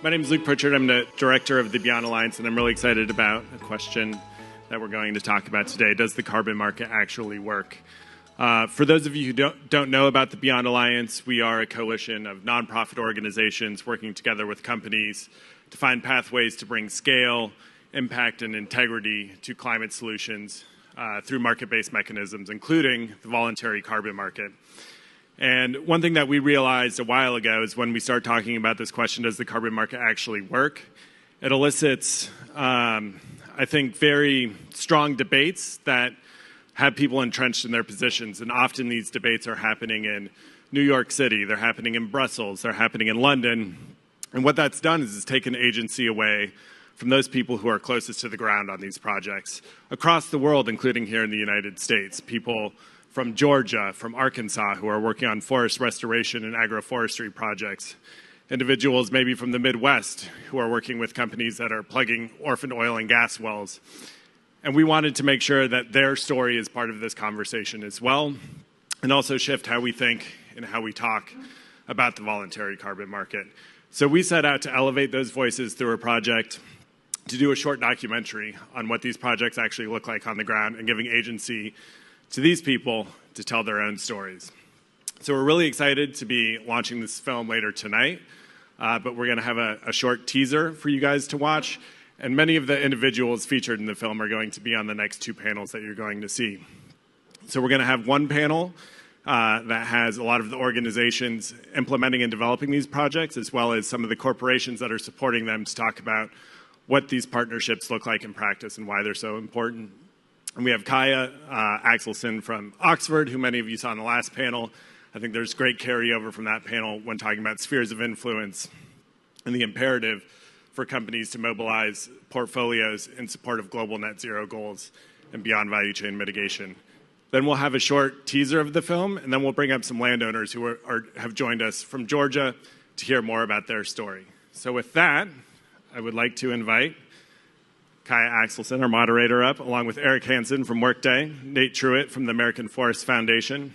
My name is Luke Pritchard. I'm the director of the Beyond Alliance, and I'm really excited about a question that we're going to talk about today. Does the carbon market actually work? For those of you who don't know about the Beyond Alliance, we are a coalition of nonprofit organizations working together with companies to find pathways to bring scale, impact, and integrity to climate solutions through market-based mechanisms, including the voluntary carbon market. And one thing that we realized a while ago is when we start talking about this question, does the carbon market actually work? It elicits, I think, very strong debates that have people entrenched in their positions. And often these debates are happening in New York City, they're happening in Brussels, they're happening in London. And what that's done is it's taken agency away from those people who are closest to the ground on these projects across the world, including here in the United States. People from Georgia, from Arkansas, who are working on forest restoration and agroforestry projects. Individuals maybe from the Midwest who are working with companies that are plugging orphaned oil and gas wells. And we wanted to make sure that their story is part of this conversation as well, and also shift how we think and how we talk about the voluntary carbon market. So we set out to elevate those voices through a project to do a short documentary on what these projects actually look like on the ground and giving agency to these people to tell their own stories. So we're really excited to be launching this film later tonight, but we're going to have a short teaser for you guys to watch, and many of the individuals featured in the film are going to be on the next two panels that you're going to see. So we're going to have one panel that has a lot of the organizations implementing and developing these projects, as well as some of the corporations that are supporting them, to talk about what these partnerships look like in practice and why they're so important. And we have Kaya Axelson from Oxford, who many of you saw in the last panel. I think there's great carryover from that panel when talking about spheres of influence and the imperative for companies to mobilize portfolios in support of global net zero goals and beyond value chain mitigation. Then we'll have a short teaser of the film, and then we'll bring up some landowners who have joined us from Georgia to hear more about their story. So with that, I would like to invite Kaya Axelson, our moderator, up, along with Eric Hansen from Workday, Nate Truitt from the American Forest Foundation,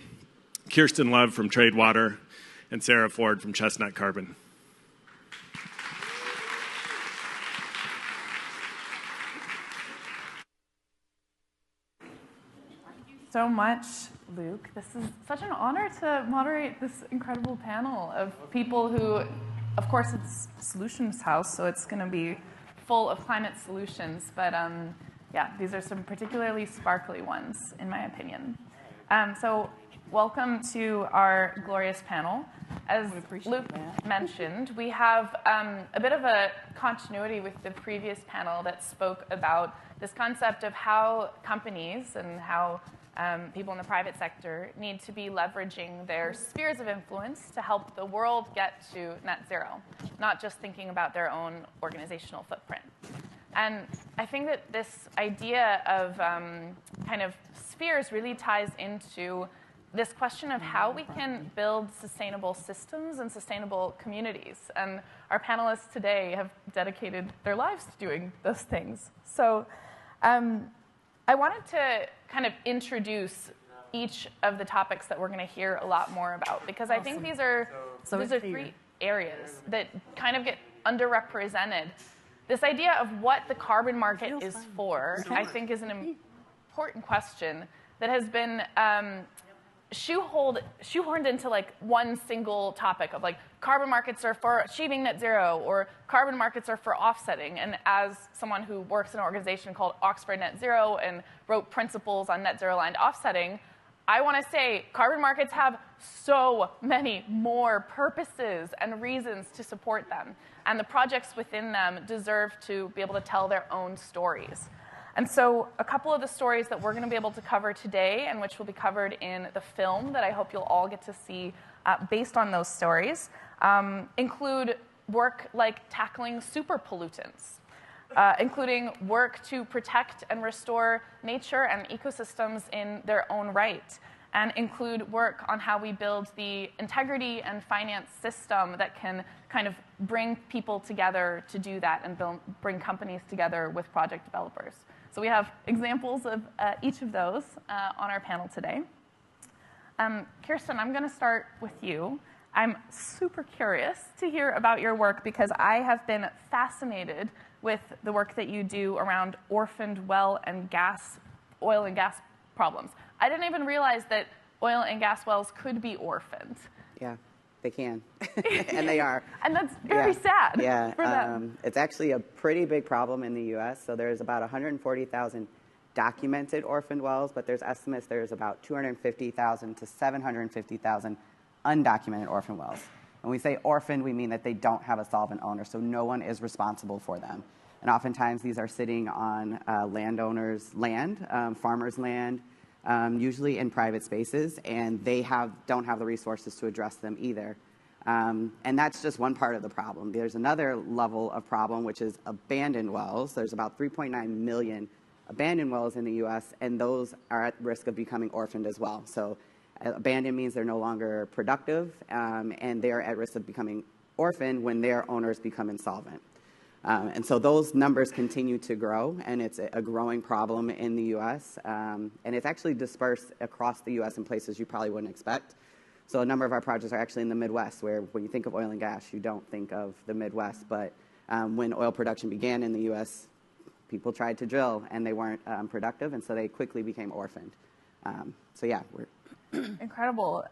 Kirsten Love from Tradewater, and Sarah Ford from Chestnut Carbon. So much, Luke. This is such an honor to moderate this incredible panel of people who, of course, it's Solutions House, so it's going to be full of climate solutions, but yeah, these are some particularly sparkly ones, in my opinion. So welcome to our glorious panel. As Luke mentioned, we have a bit of a continuity with the previous panel that spoke about this concept of how companies and how people in the private sector need to be leveraging their spheres of influence to help the world get to net zero, not just thinking about their own organizational footprint. And I think that this idea of kind of spheres really ties into this question of how we can build sustainable systems and sustainable communities. And our panelists today have dedicated their lives to doing those things. So I wanted to kind of introduce each of the topics that we're going to hear a lot more about, because I think these are three areas that kind of get underrepresented. This idea of what the carbon market is for, I think, is an important question that has been shoehorned into like one single topic of like carbon markets are for achieving net zero or carbon markets are for offsetting. And as someone who works in an organization called Oxford Net Zero and wrote principles on net zero aligned offsetting, I want to say carbon markets have so many more purposes and reasons to support them. And the projects within them deserve to be able to tell their own stories. And so a couple of the stories that we're going to be able to cover today, and which will be covered in the film that I hope you'll all get to see based on those stories, include work like tackling super pollutants, including work to protect and restore nature and ecosystems in their own right, and include work on how we build the integrity and finance system that can kind of bring people together to do that and bring companies together with project developers. So we have examples of each of those on our panel today. Kirsten, I'm going to start with you. I'm super curious to hear about your work because I have been fascinated with the work that you do around orphaned oil and gas problems. I didn't even realize that oil and gas wells could be orphaned. Yeah, they can, and they are. And that's very sad for them. It's actually a pretty big problem in the U.S. So there's about 140,000 documented orphaned wells, but there's estimates there's about 250,000 to 750,000 undocumented orphan wells. When we say orphaned, we mean that they don't have a solvent owner, so no one is responsible for them. And oftentimes these are sitting on landowners' land, farmers' land, usually in private spaces, and they don't have the resources to address them either. And that's just one part of the problem. There's another level of problem, which is abandoned wells. There's about 3.9 million abandoned wells in the U.S., and those are at risk of becoming orphaned as well. So abandoned means they're no longer productive, and they're at risk of becoming orphaned when their owners become insolvent. And so those numbers continue to grow, and it's a growing problem in the U.S., and it's actually dispersed across the U.S. in places you probably wouldn't expect. So a number of our projects are actually in the Midwest, where when you think of oil and gas, you don't think of the Midwest. But when oil production began in the U.S., people tried to drill, and they weren't productive, and so they quickly became orphaned. So yeah, we're incredible.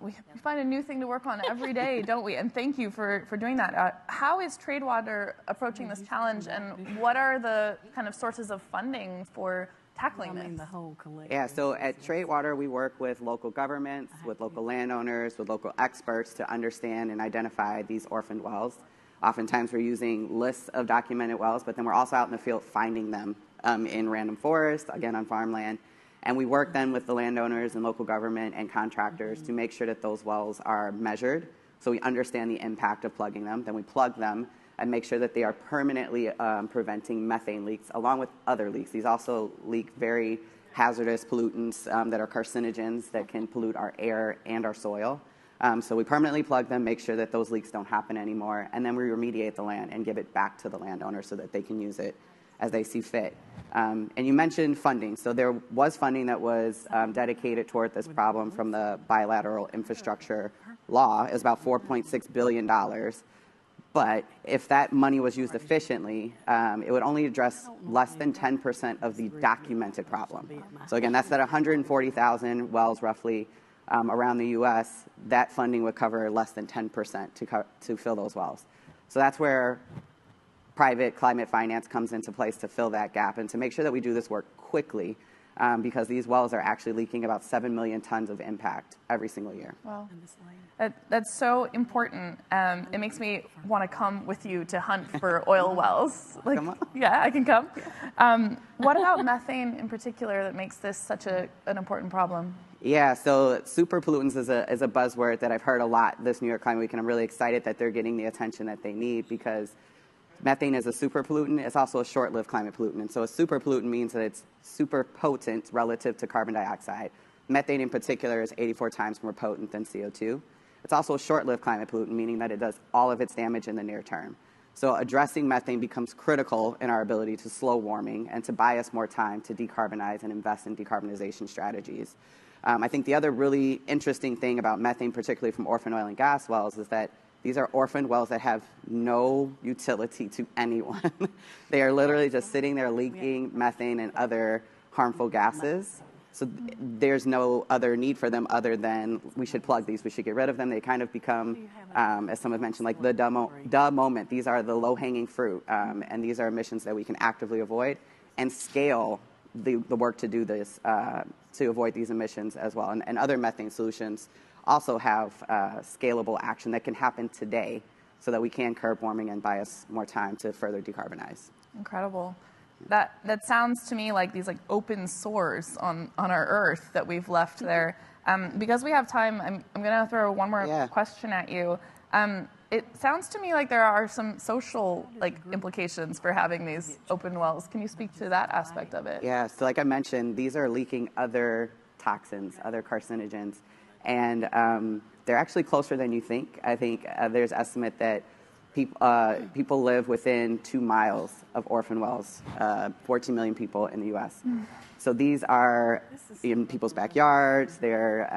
We find a new thing to work on every day, don't we? And thank you for doing that. How is Tradewater approaching this challenge, and what are the kind of sources of funding for tackling this? Yeah, so at Tradewater, we work with local governments, with local landowners, with local experts to understand and identify these orphaned wells. Oftentimes we're using lists of documented wells, but then we're also out in the field finding them in random forests, again on farmland. And we work then with the landowners and local government and contractors to make sure that those wells are measured so we understand the impact of plugging them. Then we plug them and make sure that they are permanently preventing methane leaks along with other leaks. These also leak very hazardous pollutants that are carcinogens that can pollute our air and our soil. So we permanently plug them, make sure that those leaks don't happen anymore, and then we remediate the land and give it back to the landowner so that they can use it as they see fit. And you mentioned funding. So there was funding that was dedicated toward this problem from the bilateral infrastructure law. It was about $4.6 billion. But if that money was used efficiently, it would only address less than 10% of the documented problem. So again, that's that 140,000 wells roughly around the U.S. That funding would cover less than 10% to fill those wells. So that's where private climate finance comes into place to fill that gap and to make sure that we do this work quickly because these wells are actually leaking about 7 million tons of impact every single year. Wow. That's so important. It makes me want to come with you to hunt for oil wells. Like, come on. Yeah, I can come. What about methane in particular that makes this such an important problem? Yeah, so super pollutants is a buzzword that I've heard a lot this New York Climate Week, and I'm really excited that they're getting the attention that they need because methane is a super pollutant. It's also a short-lived climate pollutant. And so a super pollutant means that it's super potent relative to carbon dioxide. Methane in particular is 84 times more potent than CO2. It's also a short-lived climate pollutant, meaning that it does all of its damage in the near term. So addressing methane becomes critical in our ability to slow warming and to buy us more time to decarbonize and invest in decarbonization strategies. I think the other really interesting thing about methane, particularly from orphan oil and gas wells, is that these are orphaned wells that have no utility to anyone. They are literally just sitting there leaking methane and other harmful gases. So there's no other need for them other than we should plug these, we should get rid of them. They kind of become, as some have mentioned, like the duh moment. These are the low-hanging fruit, and these are emissions that we can actively avoid and scale the work to do this, to avoid these emissions as well. And other methane solutions also have scalable action that can happen today so that we can curb warming and buy us more time to further decarbonize. Incredible. That sounds to me like these open sores on our Earth that we've left there. Because we have time, I'm going to throw one more question at you. It sounds to me like there are some social implications for having these open wells. Can you speak to that aspect of it? Yeah, so like I mentioned, these are leaking other toxins, other carcinogens, and they're actually closer than you think. I think there's estimate that People live within 2 miles of orphan wells, 14 million people in the U.S. So these are in people's backyards. They're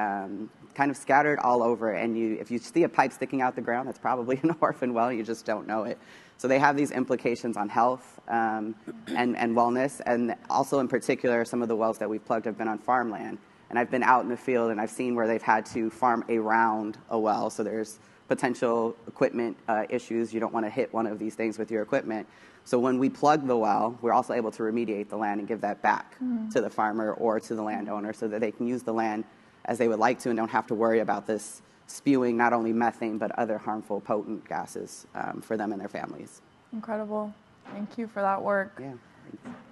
kind of scattered all over. And if you see a pipe sticking out the ground, that's probably an orphan well. You just don't know it. So they have these implications on health and wellness. And also, in particular, some of the wells that we've plugged have been on farmland. And I've been out in the field, and I've seen where they've had to farm around a well. So there's potential equipment issues. You don't want to hit one of these things with your equipment. So when we plug the well, we're also able to remediate the land and give that back to the farmer or to the landowner so that they can use the land as they would like to and don't have to worry about this spewing not only methane but other harmful potent gases for them and their families. Incredible. Thank you for that work. Yeah.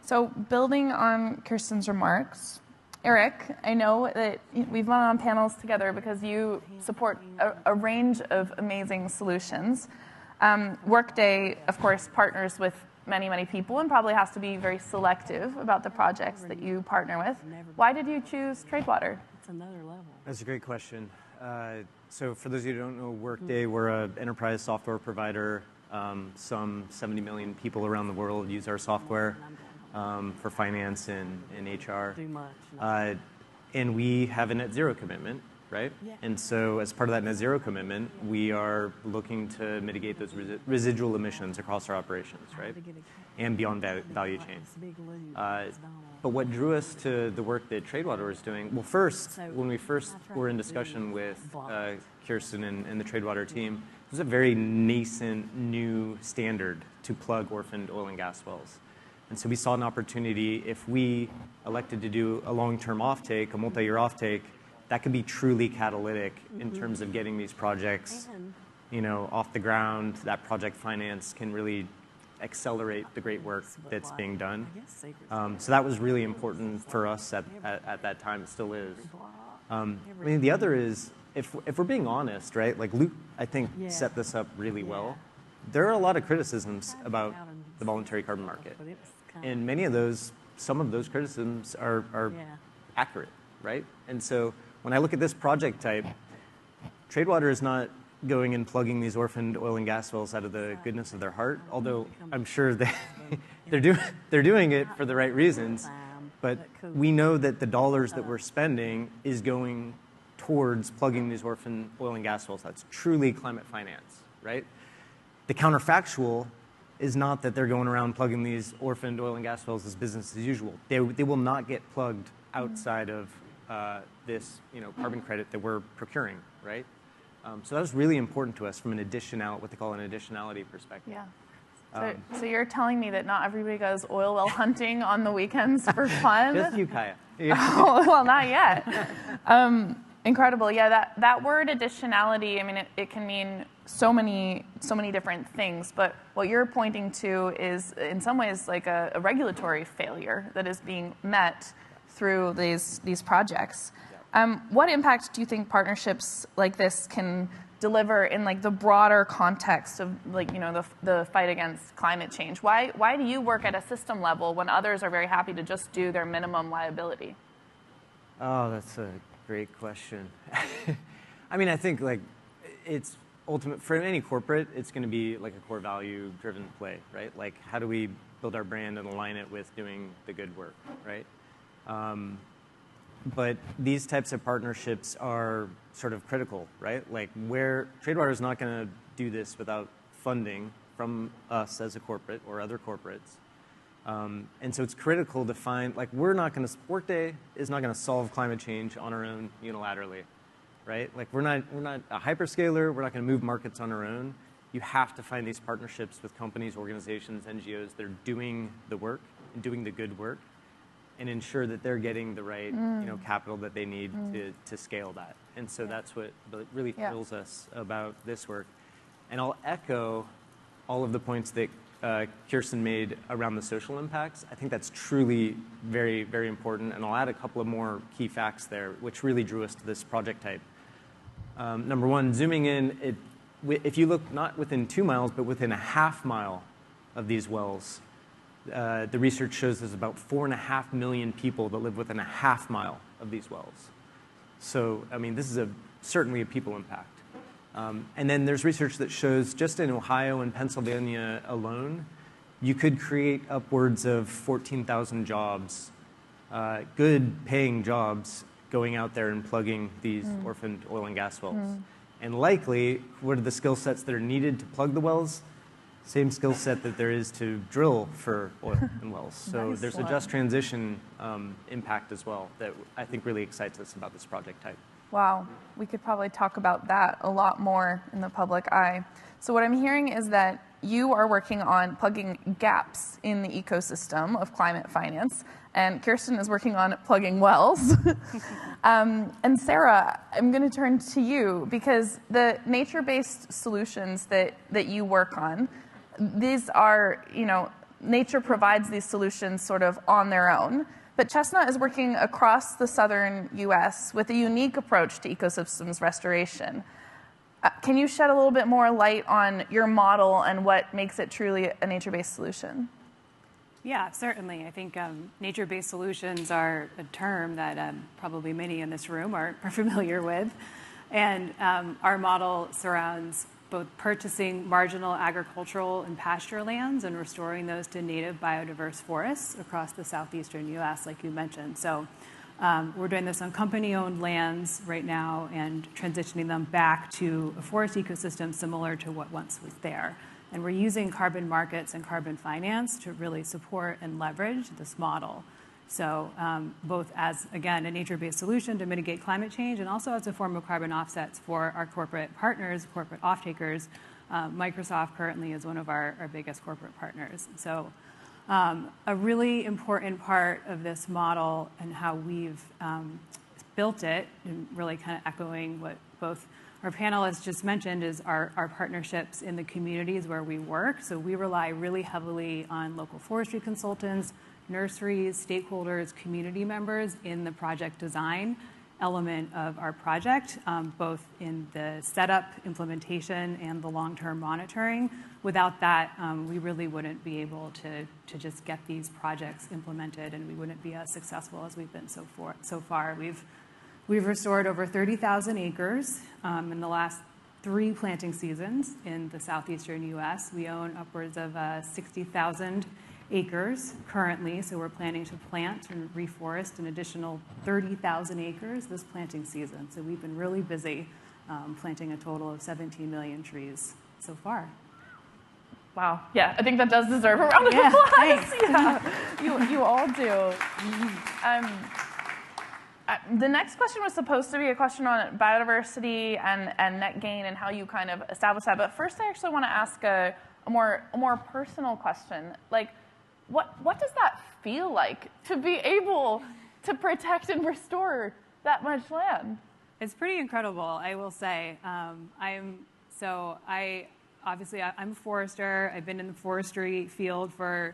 So building on Kirsten's remarks, Eric, I know that we've been on panels together because you support a range of amazing solutions. Workday, of course, partners with many, many people and probably has to be very selective about the projects that you partner with. Why did you choose Tradewater? It's another level. That's a great question. So for those of you who don't know Workday, we're an enterprise software provider. Some 70 million people around the world use our software for finance and HR. And we have a net zero commitment, right? Yeah. And so as part of that net zero commitment, we are looking to mitigate those residual emissions across our operations, right? And beyond value chain. But what drew us to the work that Tradewater was doing, well, first, when we first were in discussion with Kirsten and the Tradewater team, it was a very nascent new standard to plug orphaned oil and gas wells. And so we saw an opportunity, if we elected to do a long-term offtake, a multi-year offtake, that could be truly catalytic in terms of getting these projects, off the ground. That project finance can really accelerate the great work that's being done. So that was really important for us at that time. It still is. The other is, if we're being honest, right? Like Luke, I think, set this up really well. There are a lot of criticisms about the voluntary carbon market. And some of those criticisms are accurate, right? And so when I look at this project type, Tradewater is not going and plugging these orphaned oil and gas wells out of the goodness of their heart, although I'm sure they're doing it for the right reasons. But we know that the dollars that we're spending is going towards plugging these orphaned oil and gas wells. That's truly climate finance, right? The counterfactual is not that they're going around plugging these orphaned oil and gas wells as business as usual. They will not get plugged outside of this carbon credit that we're procuring, right? So that was really important to us from what they call an additionality perspective. Yeah. So you're telling me that not everybody goes oil well hunting on the weekends for fun? Just you, Kaya. Oh, well, not yet. Incredible. Yeah, that word additionality, I mean, it can mean so many different things, but what you're pointing to is in some ways like a regulatory failure that is being met through these projects. What impact do you think partnerships like this can deliver in like the broader context of the fight against climate change? Why do you work at a system level when others are very happy to just do their minimum liability? Oh, that's a great question. I think it's ultimate for any corporate. It's going to be like a core value driven play, right? Like how do we build our brand and align it with doing the good work, right? But these types of partnerships are sort of critical, right? Like where Tradewater is not going to do this without funding from us as a corporate or other corporates. And so it's critical to find, Workday is not going to solve climate change on our own unilaterally, right? Like we're not a hyperscaler. We're not going to move markets on our own. You have to find these partnerships with companies, organizations, NGOs that are doing the work and doing the good work, and ensure that they're getting the right capital that they need to scale that. And so that's what really thrills us about this work. And I'll echo all of the points that Kirsten made around the social impacts. I think that's truly very, very important. And I'll add a couple of more key facts there, which really drew us to this project type. Number one, zooming in, if you look not within 2 miles, but within a half mile of these wells, the research shows there's about 4.5 million people that live within a half mile of these wells. So, this is certainly a people impact. And then there's research that shows just in Ohio and Pennsylvania alone, you could create upwards of 14,000 jobs, good paying jobs, going out there and plugging these orphaned oil and gas wells. And likely, what are the skill sets that are needed to plug the wells? Same skill set that there is to drill for oil and wells. So there's a just transition impact as well that I think really excites us about this project type. Wow, we could probably talk about that a lot more in the public eye. So what I'm hearing is that you are working on plugging gaps in the ecosystem of climate finance, and Kirsten is working on plugging wells. And Sarah, I'm going to turn to you because the nature-based solutions that you work on, these are, nature provides these solutions sort of on their own. But Chestnut is working across the southern U.S. with a unique approach to ecosystems restoration. Can you shed a little bit more light on your model and what makes it truly a nature-based solution? Yeah, certainly. I think nature-based solutions are a term that probably many in this room are familiar with. And our model surrounds both purchasing marginal agricultural and pasture lands and restoring those to native biodiverse forests across the southeastern U.S., like you mentioned. So we're doing this on company-owned lands right now and transitioning them back to a forest ecosystem similar to what once was there. And we're using carbon markets and carbon finance to really support and leverage this model. So both as, again, a nature-based solution to mitigate climate change and also as a form of carbon offsets for our corporate partners, corporate off-takers. Microsoft currently is one of our biggest corporate partners. So a really important part of this model and how we've built it, and really kind of echoing what both our panelists just mentioned, is our partnerships in the communities where we work. So we rely really heavily on local forestry consultants, nurseries, stakeholders, community members in the project design element of our project, both in the setup, implementation, and the long-term monitoring. Without that, we really wouldn't be able to just get these projects implemented, and we wouldn't be as successful as we've been so far. We've restored over 30,000 acres in the last 3 planting seasons in the southeastern U.S. We own upwards of 60,000 acres currently, so we're planning to plant and reforest an additional 30,000 acres this planting season. So we've been really busy planting a total of 17 million trees so far. Wow. Yeah, I think that does deserve a round of applause. Yeah, you all do. The next question was supposed to be a question on biodiversity and net gain and how you kind of establish that. But first, I actually want to ask a more personal question. Like, what does that feel like to be able to protect and restore that much land? It's pretty incredible, I will say. I'm a forester. I've been in the forestry field for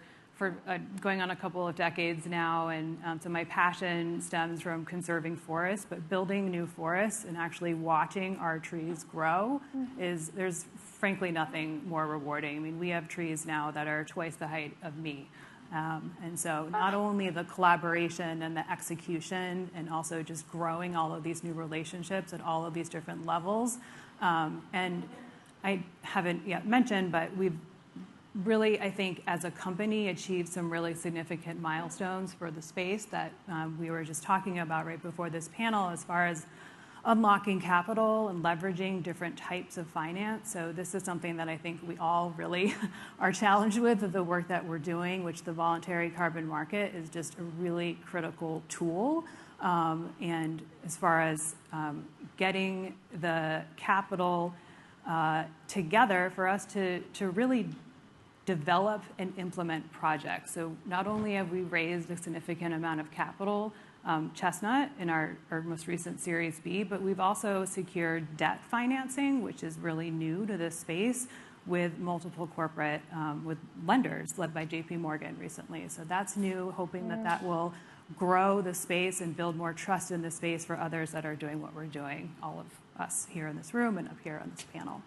going on a couple of decades now, and so my passion stems from conserving forests, but building new forests and actually watching our trees grow there's frankly nothing more rewarding. I mean, we have trees now that are twice the height of me. And so not only the collaboration and the execution and also just growing all of these new relationships at all of these different levels. And I haven't yet mentioned, but we've really, I think, as a company, achieved some really significant milestones for the space that we were just talking about right before this panel as far as unlocking capital and leveraging different types of finance. So this is something that I think we all really are challenged with the work that we're doing, which the voluntary carbon market is just a really critical tool. And as far as getting the capital together for us to really develop and implement projects. So not only have we raised a significant amount of capital, Chestnut in our most recent Series B, but we've also secured debt financing, which is really new to this space, with multiple corporate with lenders led by JP Morgan recently. So that's new, hoping that will grow the space and build more trust in the space for others that are doing what we're doing, all of us here in this room and up here on this panel.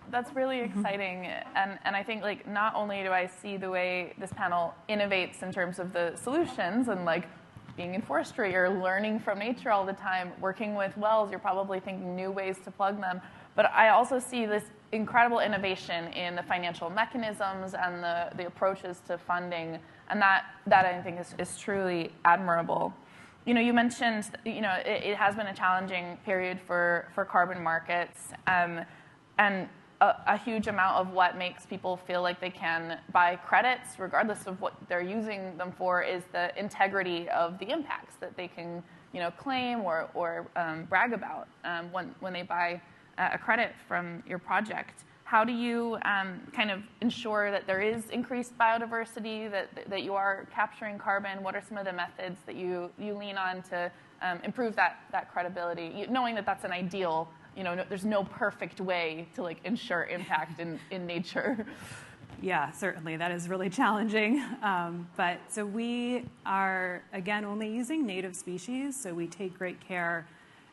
That's really exciting, and I think like not only do I see the way this panel innovates in terms of the solutions and like being in forestry, you're learning from nature all the time, working with wells, you're probably thinking new ways to plug them. But I also see this incredible innovation in the financial mechanisms and the approaches to funding, and that I think is truly admirable. You mentioned, it has been a challenging period for carbon markets, and a huge amount of what makes people feel like they can buy credits, regardless of what they're using them for, is the integrity of the impacts that they can, claim or brag about when they buy a credit from your project. How do you kind of ensure that there is increased biodiversity, that you are capturing carbon? What are some of the methods that you lean on to improve that credibility, knowing that that's an ideal? There's no perfect way to ensure impact in nature. Yeah, certainly. That is really challenging. So we are, again, only using native species. So we take great care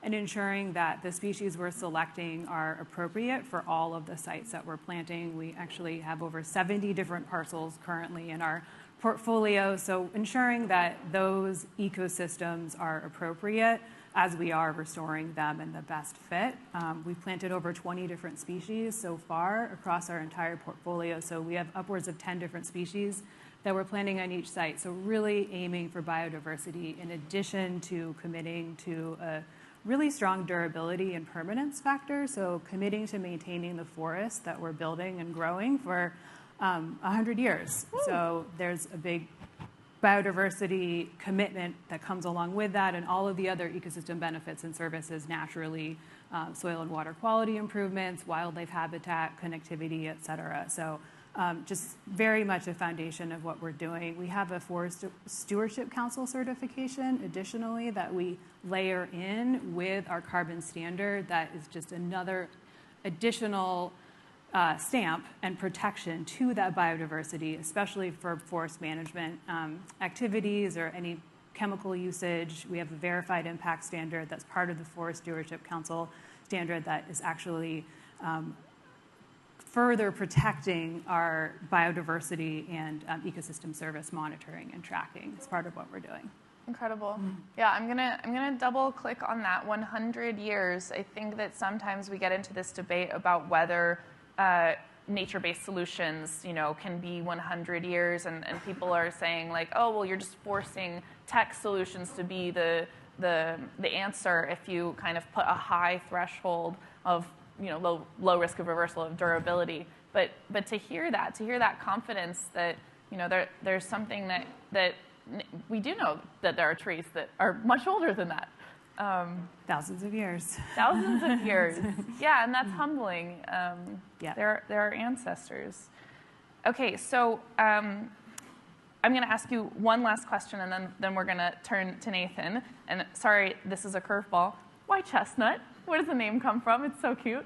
in ensuring that the species we're selecting are appropriate for all of the sites that we're planting. We actually have over 70 different parcels currently in our portfolio. So ensuring that those ecosystems are appropriate as we are restoring them in the best fit. We've planted over 20 different species so far across our entire portfolio. So we have upwards of 10 different species that we're planting on each site. So really aiming for biodiversity in addition to committing to a really strong durability and permanence factor. So committing to maintaining the forest that we're building and growing for 100 years. Woo. So there's a big biodiversity commitment that comes along with that, and all of the other ecosystem benefits and services naturally, soil and water quality improvements, wildlife habitat, connectivity, et cetera. So just very much a foundation of what we're doing. We have a Forest Stewardship Council certification, additionally, that we layer in with our carbon standard. That is just another additional stamp and protection to that biodiversity, especially for forest management activities or any chemical usage. We have a verified impact standard that's part of the Forest Stewardship Council standard that is actually further protecting our biodiversity and ecosystem service monitoring and tracking as part of what we're doing. Incredible. Yeah, I'm gonna double click on that 100 years. I think that sometimes we get into this debate about whether nature-based solutions, can be 100 years, and people are saying oh, well, you're just forcing tech solutions to be the answer if you kind of put a high threshold of low risk of reversal of durability. But to hear that confidence that there's something that we do know that there are trees that are much older than that. Thousands of years. Thousands of years. Yeah, and that's humbling. Yeah. They're our ancestors. Okay, so I'm going to ask you one last question, and then we're going to turn to Nathan. And sorry, this is a curveball. Why chestnut? Where does the name come from? It's so cute.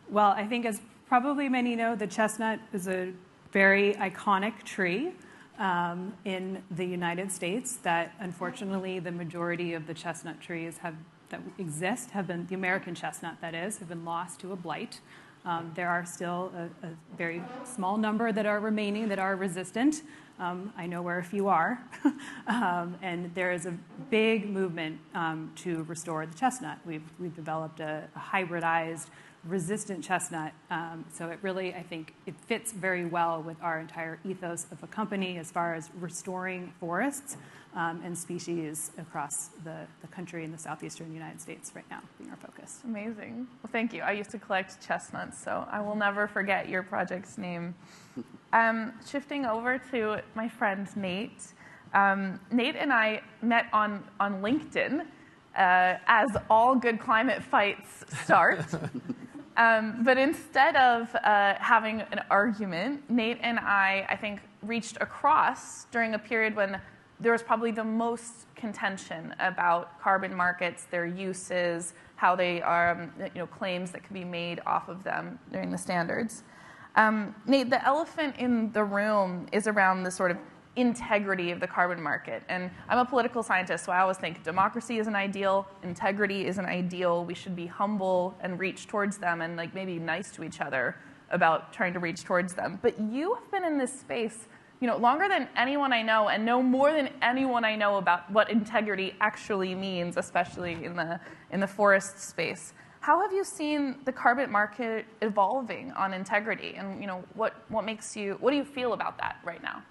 Well, I think as probably many know, the chestnut is a very iconic tree in the United States that, unfortunately, the majority of the chestnut trees that exist have been, the American chestnut that is, have been lost to a blight. There are still a very small number that are remaining that are resistant. I know where a few are. And there is a big movement to restore the chestnut. We've developed a hybridized resistant chestnut. So it really, I think, it fits very well with our entire ethos of a company as far as restoring forests and species across the country in the southeastern United States right now being our focus. Amazing. Well, thank you. I used to collect chestnuts, so I will never forget your project's name. Shifting over to my friend Nate. Nate and I met on LinkedIn, as all good climate fights start. But instead of having an argument, Nate and I think, reached across during a period when there was probably the most contention about carbon markets, their uses, how they are, claims that can be made off of them during the standards. Nate, the elephant in the room is around the sort of integrity of the carbon market. And I'm a political scientist, so I always think democracy is an ideal, integrity is an ideal. We should be humble and reach towards them and maybe nice to each other about trying to reach towards them. But you have been in this space longer than anyone I know, and know more than anyone I know about what integrity actually means, especially in the forest space. How have you seen the carbon market evolving on integrity, and what do you feel about that right now?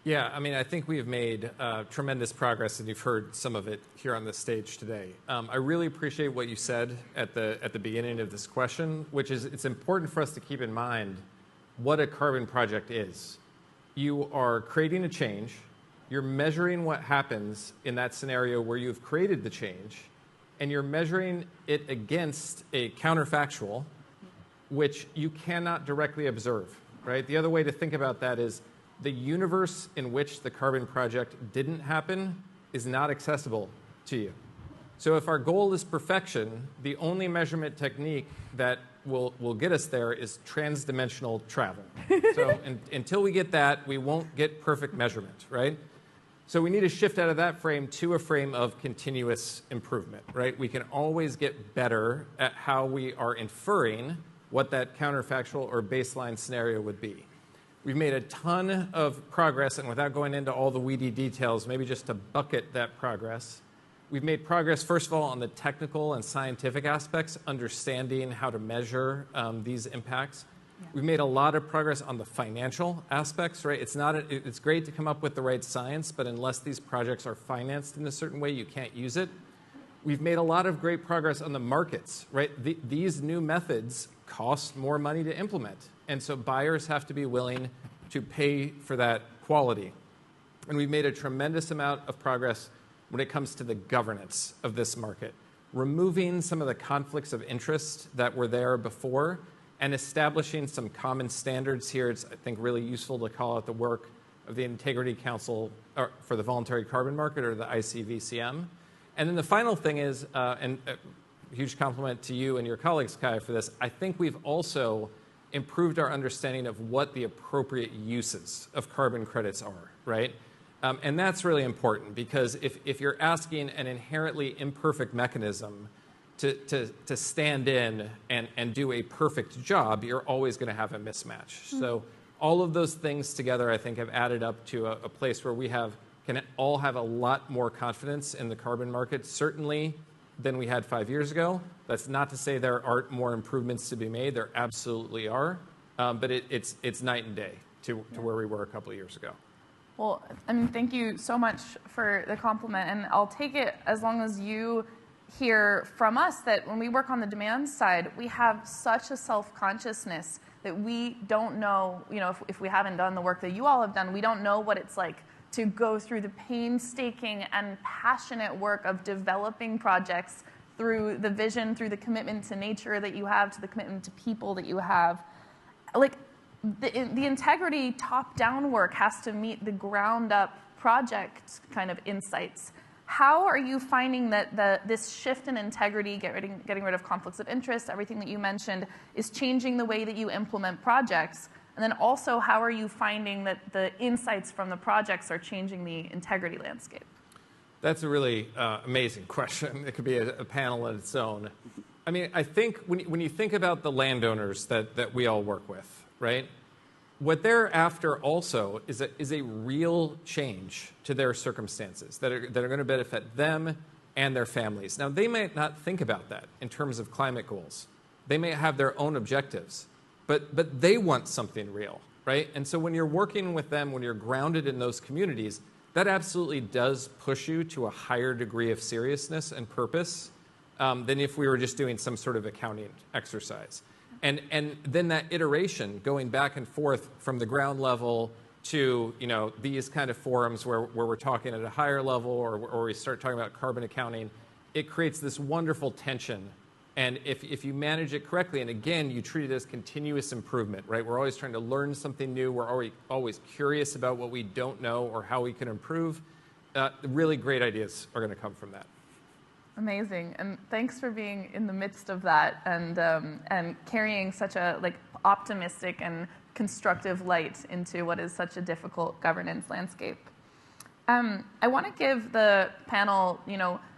Yeah, I mean, I think we have made tremendous progress, and you've heard some of it here on this stage today. I really appreciate what you said at the beginning of this question, which is it's important for us to keep in mind what a carbon project is. You are creating a change. You're measuring what happens in that scenario where you've created the change, and you're measuring it against a counterfactual, which you cannot directly observe, right? The other way to think about that is the universe in which the carbon project didn't happen is not accessible to you. So if our goal is perfection, the only measurement technique that will get us there is transdimensional travel. So until we get that, we won't get perfect measurement, right? So we need to shift out of that frame to a frame of continuous improvement, right? We can always get better at how we are inferring what that counterfactual or baseline scenario would be. We've made a ton of progress, and without going into all the weedy details, maybe just to bucket that progress, we've made progress, first of all, on the technical and scientific aspects, understanding how to measure these impacts. Yeah. We've made a lot of progress on the financial aspects, right? It's great to come up with the right science, but unless these projects are financed in a certain way, you can't use it. We've made a lot of great progress on the markets, right? These new methods cost more money to implement, and so buyers have to be willing to pay for that quality. And we've made a tremendous amount of progress when it comes to the governance of this market, removing some of the conflicts of interest that were there before and establishing some common standards here. It's, I think, really useful to call out the work of the Integrity Council for the Voluntary Carbon Market, or the ICVCM. And then the final thing is, and a huge compliment to you and your colleagues, Kai, for this, I think we've also improved our understanding of what the appropriate uses of carbon credits are, right? And that's really important, because if you're asking an inherently imperfect mechanism to stand in and do a perfect job, you're always going to have a mismatch. Mm-hmm. So all of those things together, I think, have added up to a place where we can all have a lot more confidence in the carbon market, certainly than we had 5 years ago. That's not to say there aren't more improvements to be made. There absolutely are. But it's night and day to where we were a couple of years ago. Well, I mean, thank you so much for the compliment. And I'll take it as long as you hear from us that when we work on the demand side, we have such a self-consciousness that we don't know, if we haven't done the work that you all have done, we don't know what it's like to go through the painstaking and passionate work of developing projects through the vision, through the commitment to nature that you have, to the commitment to people that you have. Like, the integrity top-down work has to meet the ground-up project kind of insights. How are you finding that this shift in integrity, getting rid of conflicts of interest, everything that you mentioned, is changing the way that you implement projects? And then also, how are you finding that the insights from the projects are changing the integrity landscape? That's a really amazing question. It could be a panel on its own. I mean, I think when you think about the landowners that we all work with, right? What they're after also is a real change to their circumstances that are going to benefit them and their families. Now, they might not think about that in terms of climate goals. They may have their own objectives, but they want something real, right? And so when you're working with them, when you're grounded in those communities, that absolutely does push you to a higher degree of seriousness and purpose than if we were just doing some sort of accounting exercise. And then that iteration, going back and forth from the ground level to these kind of forums where we're talking at a higher level, or we start talking about carbon accounting, it creates this wonderful tension. And if you manage it correctly, and again, you treat it as continuous improvement, right? We're always trying to learn something new. We're always curious about what we don't know or how we can improve. Really great ideas are going to come from that. Amazing, and thanks for being in the midst of that and carrying such a optimistic and constructive light into what is such a difficult governance landscape. I want to give the panel,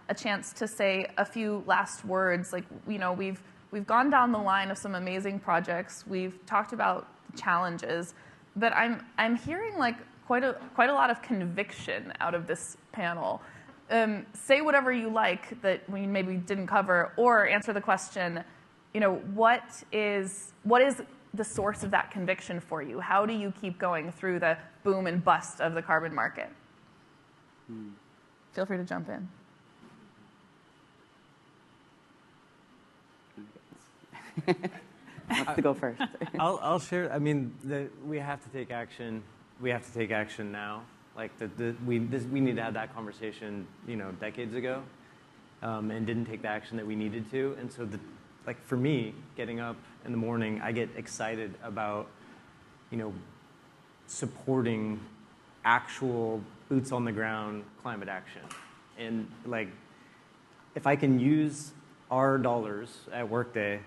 a chance to say a few last words. We've gone down the line of some amazing projects. We've talked about challenges, but I'm hearing quite a lot of conviction out of this panel. say whatever you like that we maybe didn't cover, or answer the question, what is the source of that conviction for you? How do you keep going through the boom and bust of the carbon market? Feel free to jump in. Wants to go first? I'll share. I mean, we have to take action. We have to take action now. Like we need to have that conversation, decades ago, and didn't take the action that we needed to. And so, for me, getting up in the morning, I get excited about, supporting actual boots on the ground climate action. And if I can use our dollars at Workday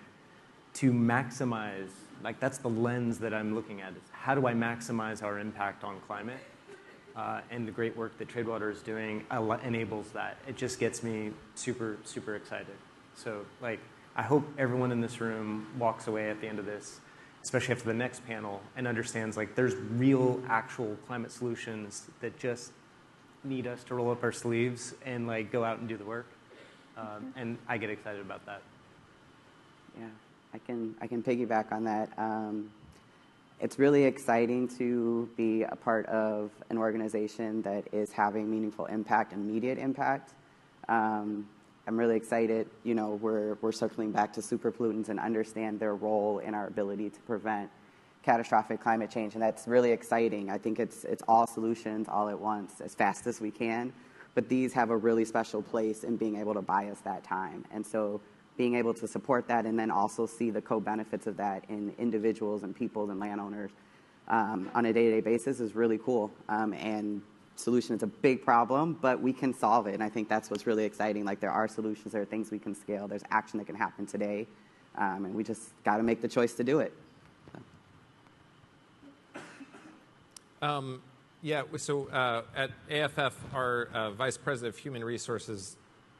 to maximize, that's the lens that I'm looking at, is how do I maximize our impact on climate? And the great work that Tradewater is doing enables that. It just gets me super, super excited. So, I hope everyone in this room walks away at the end of this, especially after the next panel, and understands there's real, actual climate solutions that just need us to roll up our sleeves and go out and do the work. And I get excited about that. Yeah, I can piggyback on that. It's really exciting to be a part of an organization that is having meaningful impact, immediate impact. I'm really excited, we're circling back to super pollutants and understand their role in our ability to prevent catastrophic climate change, and that's really exciting. I think it's all solutions all at once, as fast as we can, but these have a really special place in being able to buy us that time. And so being able to support that and then also see the co-benefits of that in individuals and people and landowners on a day-to-day basis is really cool. And solution is a big problem, but we can solve it. And I think that's what's really exciting. There are solutions, there are things we can scale, there's action that can happen today. And we just got to make the choice to do it. So at AFF, our Vice President of Human Resources,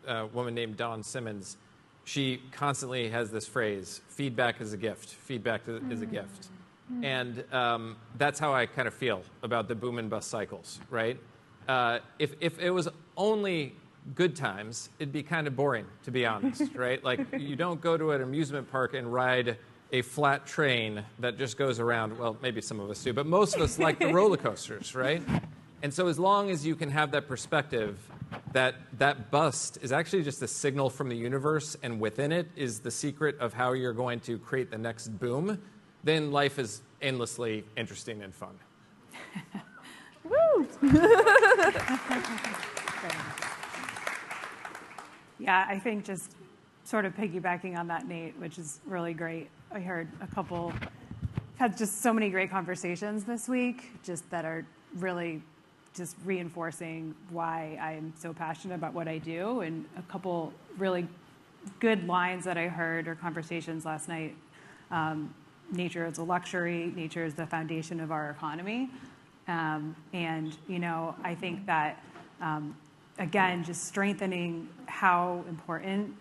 a woman named Dawn Simmons, she constantly has this phrase, feedback is a gift, feedback is a gift. And that's how I kind of feel about the boom and bust cycles, right? If it was only good times, it'd be kind of boring, to be honest, right? You don't go to an amusement park and ride a flat train that just goes around. Well, maybe some of us do, but most of us like the roller coasters, right? And so as long as you can have that perspective that bust is actually just a signal from the universe, and within it is the secret of how you're going to create the next boom, then life is endlessly interesting and fun. Woo! Yeah, I think just sort of piggybacking on that, Nate, which is really great. I heard had just so many great conversations this week, just that are really just reinforcing why I'm so passionate about what I do. And a couple really good lines that I heard or conversations last night. Nature is a luxury. Nature is the foundation of our economy. And, I think that, again, just strengthening how important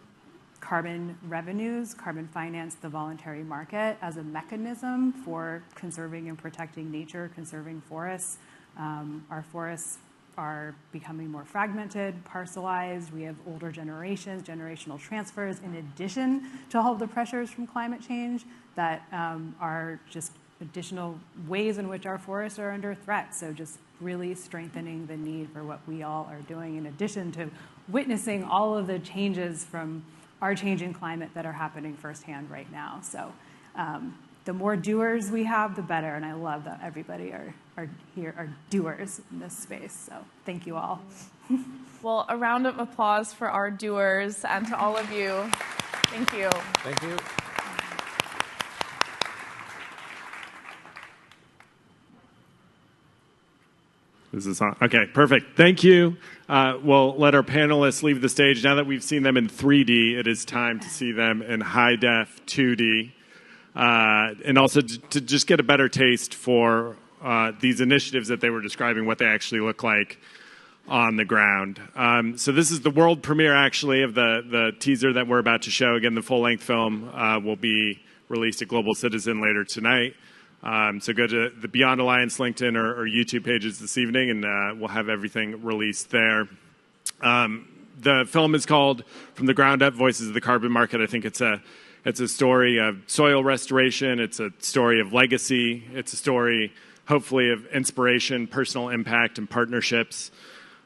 carbon revenues, carbon finance, the voluntary market as a mechanism for conserving and protecting nature, conserving forests. Our forests are becoming more fragmented, parcelized. We have older generations, generational transfers, in addition to all of the pressures from climate change that are just additional ways in which our forests are under threat. So just really strengthening the need for what we all are doing, in addition to witnessing all of the changes from our changing climate that are happening firsthand right now. So the more doers we have, the better. And I love that everybody are doers in this space. So thank you all. Well, a round of applause for our doers and to all of you. Thank you. Thank you. This is on. Okay, perfect. Thank you. We'll let our panelists leave the stage. Now that we've seen them in 3D, it is time to see them in high-def 2D. And also to just get a better taste for these initiatives that they were describing, what they actually look like on the ground. So this is the world premiere, actually, of the teaser that we're about to show. Again, the full-length film will be released at Global Citizen later tonight. So go to the Beyond Alliance LinkedIn or YouTube pages this evening, and we'll have everything released there. The film is called From the Ground Up, Voices of the Carbon Market. I think it's a story of soil restoration. It's a story of legacy. It's a story, hopefully, of inspiration, personal impact, and partnerships.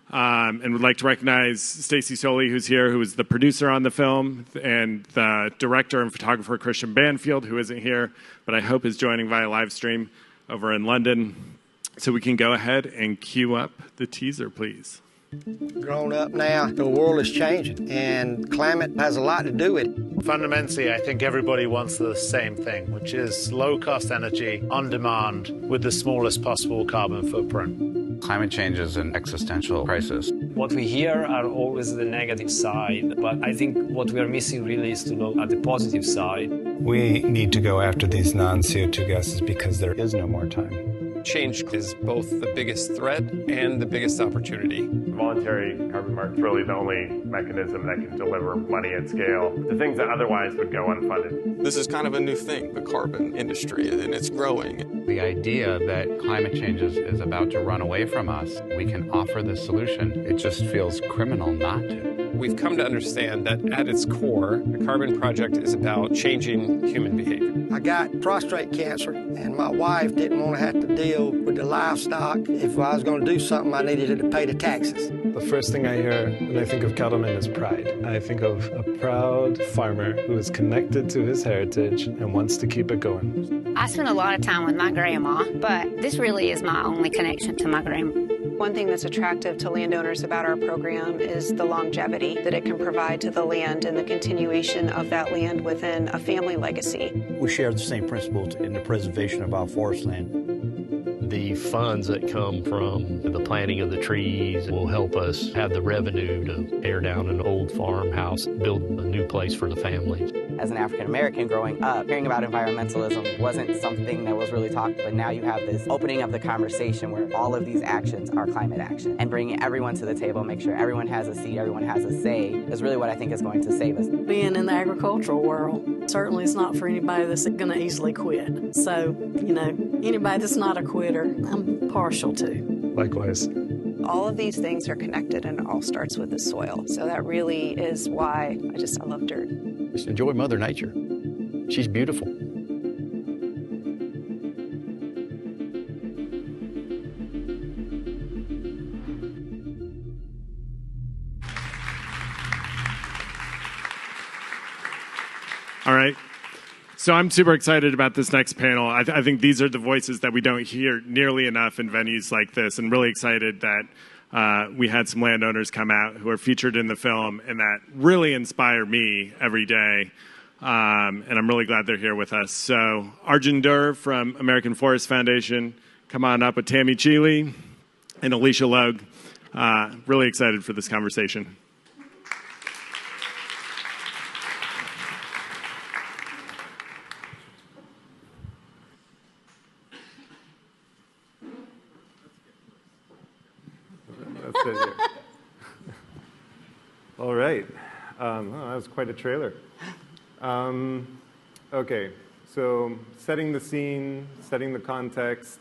And would like to recognize Stacy Soley, who's here, who is the producer on the film, and the director and photographer, Christian Banfield, who isn't here, but I hope is joining via live stream over in London. So we can go ahead and cue up the teaser, please. Grown up now, the world is changing, and climate has a lot to do with it. Fundamentally, I think everybody wants the same thing, which is low-cost energy on demand with the smallest possible carbon footprint. Climate change is an existential crisis. What we hear are always the negative side, but I think what we are missing really is to look at the positive side. We need to go after these non-CO2 gases because there is no more time. Change is both the biggest threat and the biggest opportunity. Voluntary carbon market is really the only mechanism that can deliver money at scale to things that otherwise would go unfunded. This is kind of a new thing, the carbon industry, and it's growing. The idea that climate change is about to run away from us, we can offer this solution. It just feels criminal not to. We've come to understand that at its core, the Carbon Project is about changing human behavior. I got prostate cancer, and my wife didn't want to have to deal with the livestock. If I was going to do something, I needed to pay the taxes. The first thing I hear when I think of cattlemen is pride. I think of a proud farmer who is connected to his heritage and wants to keep it going. I spend a lot of time with my grandma, but this really is my only connection to my grandma. One thing that's attractive to landowners about our program is the longevity that it can provide to the land and the continuation of that land within a family legacy. We share the same principles in the preservation of our forest land. The funds that come from the planting of the trees will help us have the revenue to tear down an old farmhouse, build a new place for the family. As an African American growing up, hearing about environmentalism wasn't something that was really talked, but now you have this opening of the conversation where all of these actions are climate action. And bringing everyone to the table, make sure everyone has a seat, everyone has a say, is really what I think is going to save us. Being in the agricultural world, certainly it's not for anybody that's going to easily quit. So, anybody that's not a quitter, I'm partial to. Likewise. All of these things are connected, and it all starts with the soil. So that really is why I love dirt. Just enjoy Mother Nature. She's beautiful. All right. So I'm super excited about this next panel. I think these are the voices that we don't hear nearly enough in venues like this, and really excited that we had some landowners come out who are featured in the film and that really inspire me every day. And I'm really glad they're here with us. So Arjun Dur from American Forest Foundation, come on up with Tammy Cheeley and Alicia Logue. Really excited for this conversation. All right. That was quite a trailer. Okay, so setting the scene, setting the context.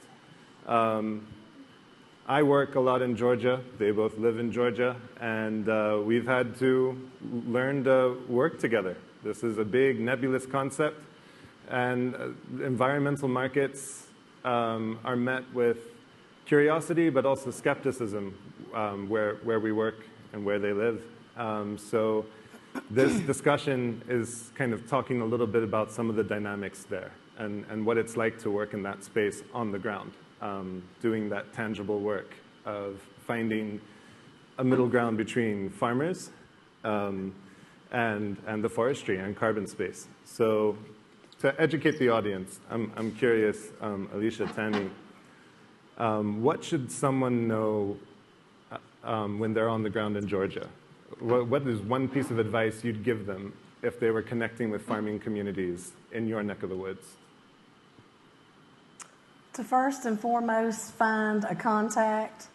I work a lot in Georgia. They both live in Georgia, and we've had to learn to work together. This is a big nebulous concept, and environmental markets are met with curiosity, but also skepticism where we work and where they live. So this discussion is kind of talking a little bit about some of the dynamics there and what it's like to work in that space on the ground, doing that tangible work of finding a middle ground between farmers and the forestry and carbon space. So to educate the audience, I'm curious, Alicia, Tammy, what should someone know when they're on the ground in Georgia? What is one piece of advice you'd give them if they were connecting with farming communities in your neck of the woods? To first and foremost find a contact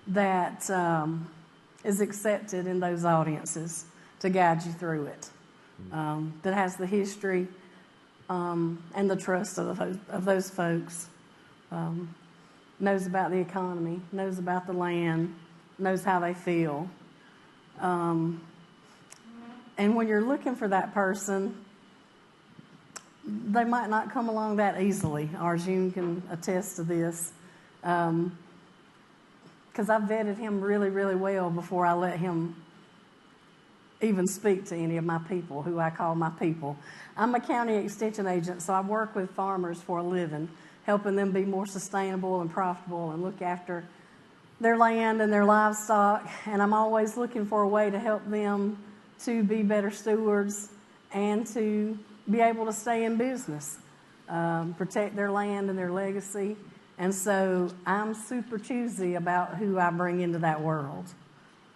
that is accepted in those audiences to guide you through it, that has the history and the trust of those folks, knows about the economy, knows about the land, knows how they feel, And when you're looking for that person, they might not come along that easily. Arjun can attest to this. Because I vetted him really, really well before I let him even speak to any of my people, who I call my people. I'm a county extension agent, so I work with farmers for a living, helping them be more sustainable and profitable and look after their land and their livestock. And I'm always looking for a way to help them to be better stewards and to be able to stay in business, protect their land and their legacy. And so I'm super choosy about who I bring into that world.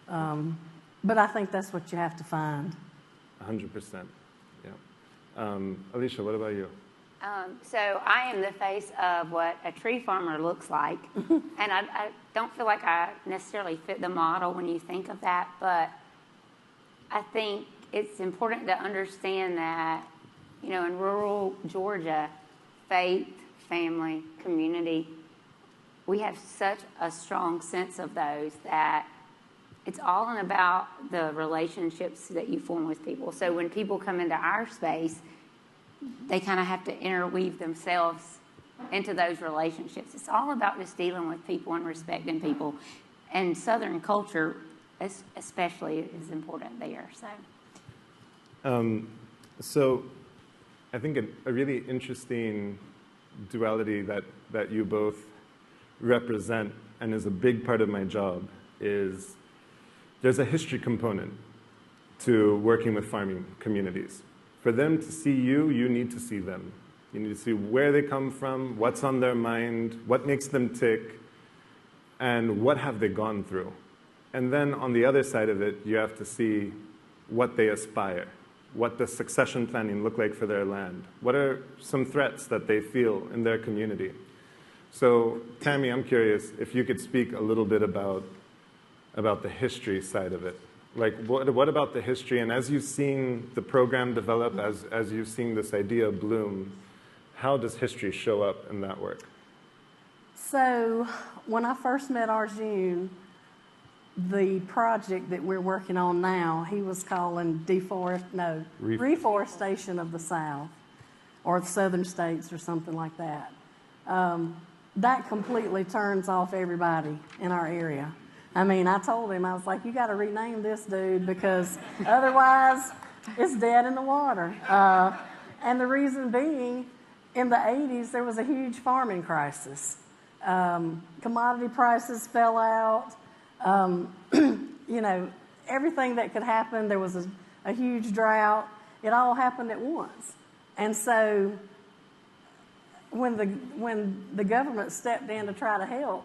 But I think that's what you have to find. 100%, yeah. Alicia, what about you? So I am the face of what a tree farmer looks like. And I don't feel like I necessarily fit the model when you think of that, but I think it's important to understand that, you know, in rural Georgia, faith, family, community, we have such a strong sense of those that it's all about the relationships that you form with people. So when people come into our space, they kind of have to interweave themselves into those relationships. It's all about just dealing with people and respecting people. And Southern culture especially is important there. So I think a really interesting duality that you both represent and is a big part of my job is there's a history component to working with farming communities. For them to see you, you need to see them. You need to see where they come from, what's on their mind, what makes them tick, and what have they gone through. And then on the other side of it, you have to see what they aspire. What does succession planning look like for their land? What are some threats that they feel in their community? So, Tammy, I'm curious if you could speak a little bit about the history side of it. Like, what about the history? And as you've seen the program develop, as you've seen this idea bloom, how does history show up in that work? So, when I first met Arjun, the project that we're working on now, he was calling reforestation of the South, or the Southern states, or something like that. That completely turns off everybody in our area. I mean, I told him, I was like, you got to rename this, dude, because otherwise it's dead in the water. And the reason being, in the 80s, there was a huge farming crisis. Commodity prices fell out. You know, everything that could happen, there was a huge drought. It all happened at once. And so when the government stepped in to try to help,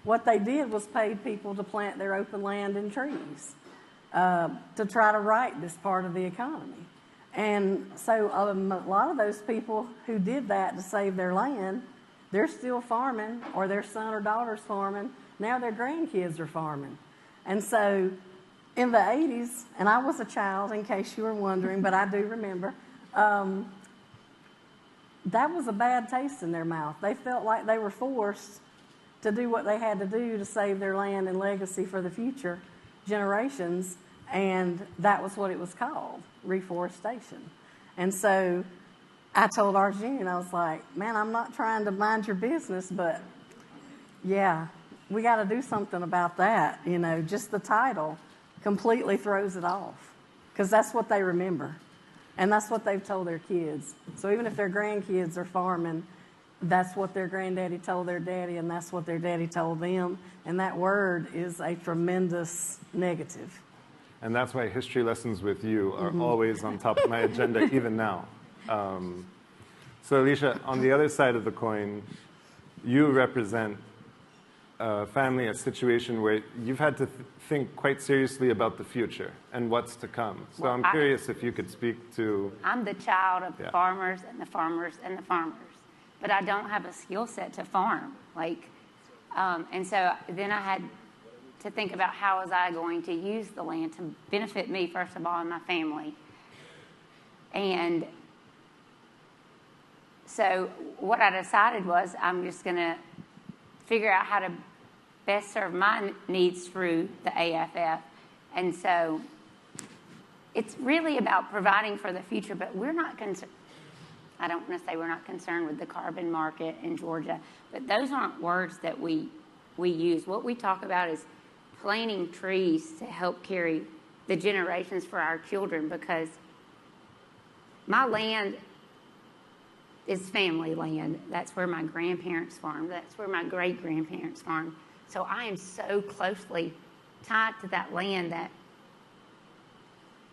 what they did was pay people to plant their open land and trees to try to right this part of the economy. And so a lot of those people who did that to save their land, they're still farming, or their son or daughter's farming. Now their grandkids are farming. And so in the 80s, and I was a child in case you were wondering, but I do remember, that was a bad taste in their mouth. They felt like they were forced to do what they had to do to save their land and legacy for the future generations, and that was what it was called, reforestation. And so I told Arjun, I was like, man, I'm not trying to mind your business, but yeah, we got to do something about that. You know, just the title completely throws it off, because that's what they remember, and that's what they've told their kids. So even if their grandkids are farming, that's what their granddaddy told their daddy, and that's what their daddy told them, and that word is a tremendous negative. And that's why history lessons with you are always on top of my agenda, even now. So Alicia, on the other side of the coin, you represent a family, a situation where you've had to think quite seriously about the future and what's to come. So well, I'm curious if you could speak to... I'm the child of the farmers and the farmers and the farmers, but I don't have a skill set to farm. And so then I had to think about how was I going to use the land to benefit me, first of all, and my family. And so what I decided was I'm just going to figure out how to best serve my needs through the AFF. And so it's really about providing for the future, but we're not concerned. I don't want to say we're not concerned with the carbon market in Georgia, but those aren't words that we use. What we talk about is planting trees to help carry the generations for our children, because my land is family land. That's where my grandparents farmed. That's where my great-grandparents farmed. So I am so closely tied to that land that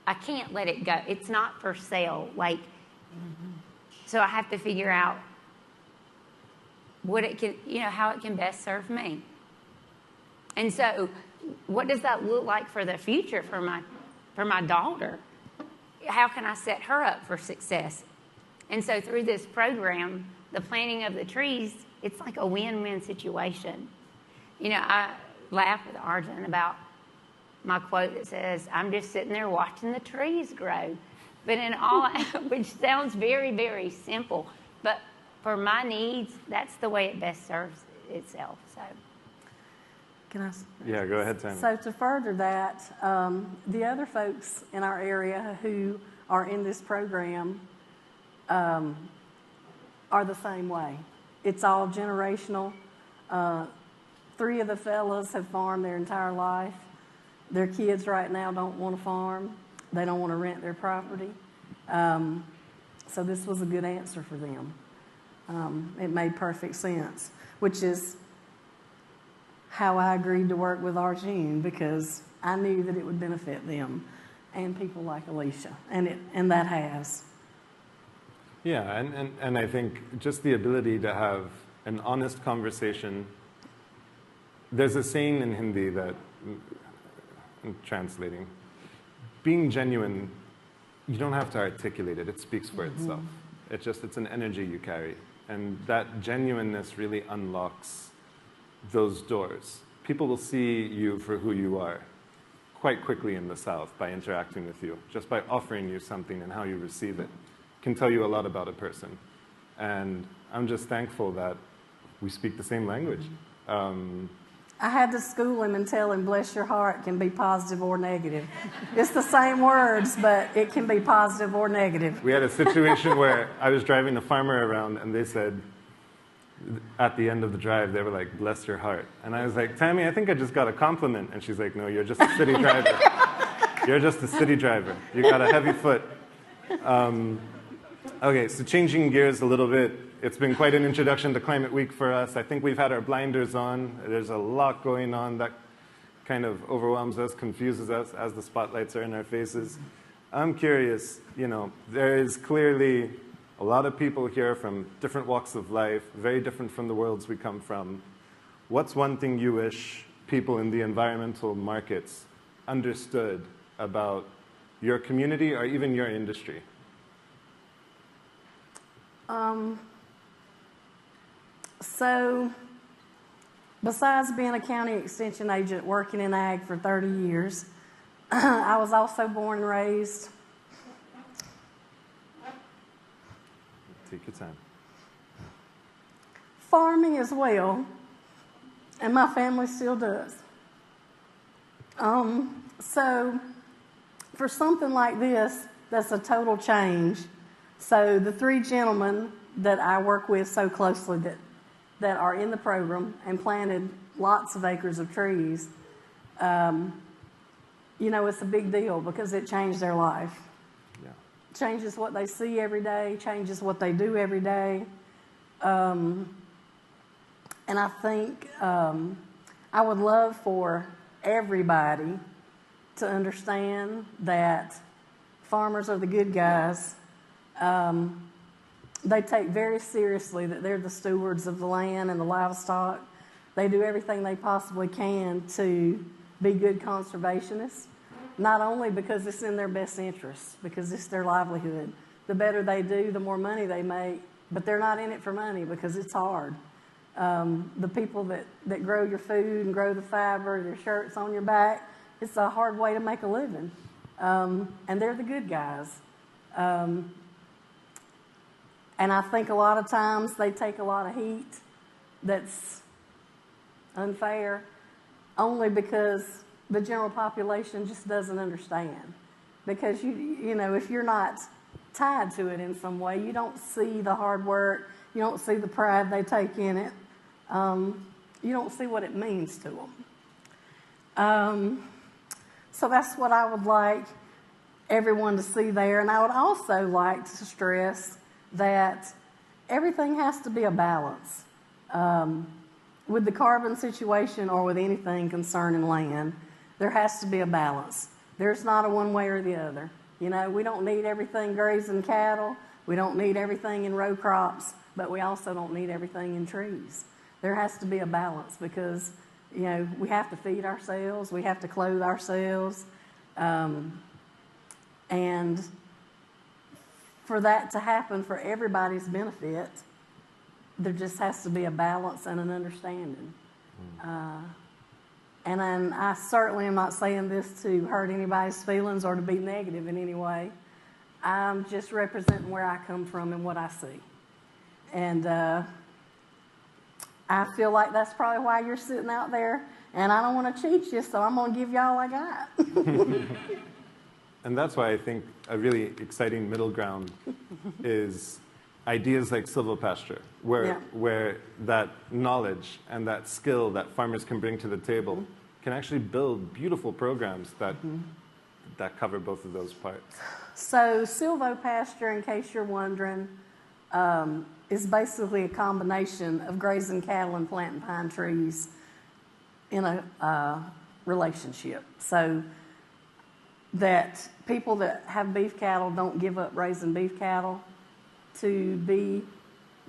I can't let it go. It's not for sale. Like, so I have to figure out what it can, how it can best serve me. And so, what does that look like for the future for my daughter? How can I set her up for success? And so, through this program, the planting of the trees, it's like a win-win situation. I laugh with Arjun about my quote that says, "I'm just sitting there watching the trees grow." But which sounds very, very simple. But for my needs, that's the way it best serves itself. So, can I? Yeah, go ahead, Tammy. So to further that, the other folks in our area who are in this program are the same way. It's all generational. 3 of the fellas have farmed their entire life. Their kids right now don't want to farm. They don't want to rent their property. So this was a good answer for them. It made perfect sense, which is how I agreed to work with Arjun, because I knew that it would benefit them and people like Alicia, and that has. Yeah, and I think just the ability to have an honest conversation. There's a saying in Hindi that, I'm translating, being genuine, you don't have to articulate it. It speaks for itself. It's an energy you carry. And that genuineness really unlocks those doors. People will see you for who you are quite quickly in the South by interacting with you, just by offering you something and how you receive it. Can tell you a lot about a person. And I'm just thankful that we speak the same language. I had to school him and tell him, bless your heart can be positive or negative. It's the same words, but it can be positive or negative. We had a situation where I was driving a farmer around, and they said, at the end of the drive, they were like, bless your heart. And I was like, Tammy, I think I just got a compliment. And she's like, no, you're just a city driver. You're just a city driver. You got a heavy foot. Okay, so changing gears a little bit. It's been quite an introduction to Climate Week for us. I think we've had our blinders on. There's a lot going on that kind of overwhelms us, confuses us as the spotlights are in our faces. I'm curious, there is clearly a lot of people here from different walks of life, very different from the worlds we come from. What's one thing you wish people in the environmental markets understood about your community or even your industry? So, besides being a county extension agent working in ag for 30 years, I was also born and raised. Take your time. Farming as well, and my family still does. So, for something like this, that's a total change. So, the 3 gentlemen that I work with so closely that are in the program and planted lots of acres of trees, it's a big deal because it changed their life. Yeah. Changes what they see every day, changes what they do every day. And I think I would love for everybody to understand that farmers are the good guys. They take very seriously that they're the stewards of the land and the livestock. They do everything they possibly can to be good conservationists, not only because it's in their best interest, because it's their livelihood. The better they do, the more money they make, but they're not in it for money because it's hard. The people that grow your food and grow the fiber, your shirts on your back, it's a hard way to make a living. And they're the good guys. And I think a lot of times they take a lot of heat that's unfair, only because the general population just doesn't understand. Because, you know, if you're not tied to it in some way, you don't see the hard work, you don't see the pride they take in it, you don't see what it means to them. So that's what I would like everyone to see there. And I would also like to stress that everything has to be a balance. With the carbon situation or with anything concerning land, there has to be a balance. There's not a one way or the other. You know, we don't need everything grazing cattle. We don't need everything in row crops, but we also don't need everything in trees. There has to be a balance because, you know, we have to feed ourselves. We have to clothe ourselves. And for that to happen for everybody's benefit, there just has to be a balance and an understanding. And I certainly am not saying this to hurt anybody's feelings or to be negative in any way. I'm just representing where I come from and what I see. And I feel like that's probably why you're sitting out there. And I don't want to cheat you, so I'm going to give you all I got. And that's why I think a really exciting middle ground is ideas like silvopasture, where that knowledge and that skill that farmers can bring to the table can actually build beautiful programs that cover both of those parts. So silvopasture, in case you're wondering, is basically a combination of grazing cattle and planting pine trees in a relationship. So that people that have beef cattle don't give up raising beef cattle to be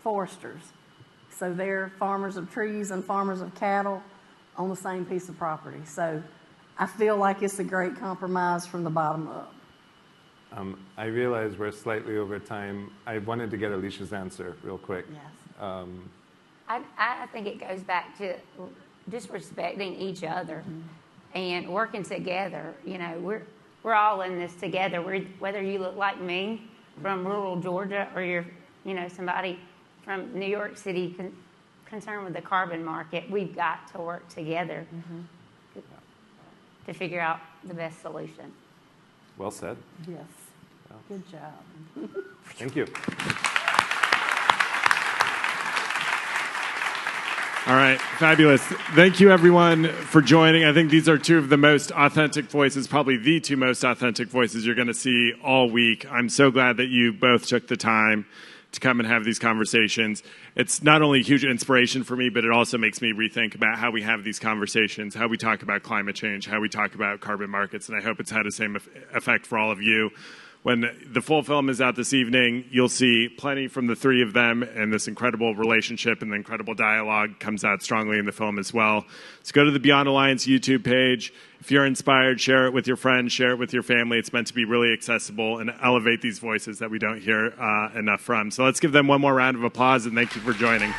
foresters. So they're farmers of trees and farmers of cattle on the same piece of property. So I feel like it's a great compromise from the bottom up. I realize we're slightly over time. I wanted to get Alicia's answer real quick. Yes. I think it goes back to just respecting each other and working together. You know, we're all in this together. Whether you look like me from rural Georgia or you're, you know, somebody from New York City concerned with the carbon market, we've got to work together to figure out the best solution. Well said. Yes. Good job. Thank you. All right, fabulous. Thank you, everyone, for joining. I think these are two of the most authentic voices, probably the two most authentic voices you're going to see all week. I'm so glad that you both took the time to come and have these conversations. It's not only a huge inspiration for me, but it also makes me rethink about how we have these conversations, how we talk about climate change, how we talk about carbon markets, and I hope it's had the same effect for all of you. When the full film is out this evening, you'll see plenty from the three of them, and this incredible relationship and the incredible dialogue comes out strongly in the film as well. So go to the Beyond Alliance YouTube page. If you're inspired, share it with your friends, share it with your family. It's meant to be really accessible and elevate these voices that we don't hear enough from. So let's give them one more round of applause, and thank you for joining.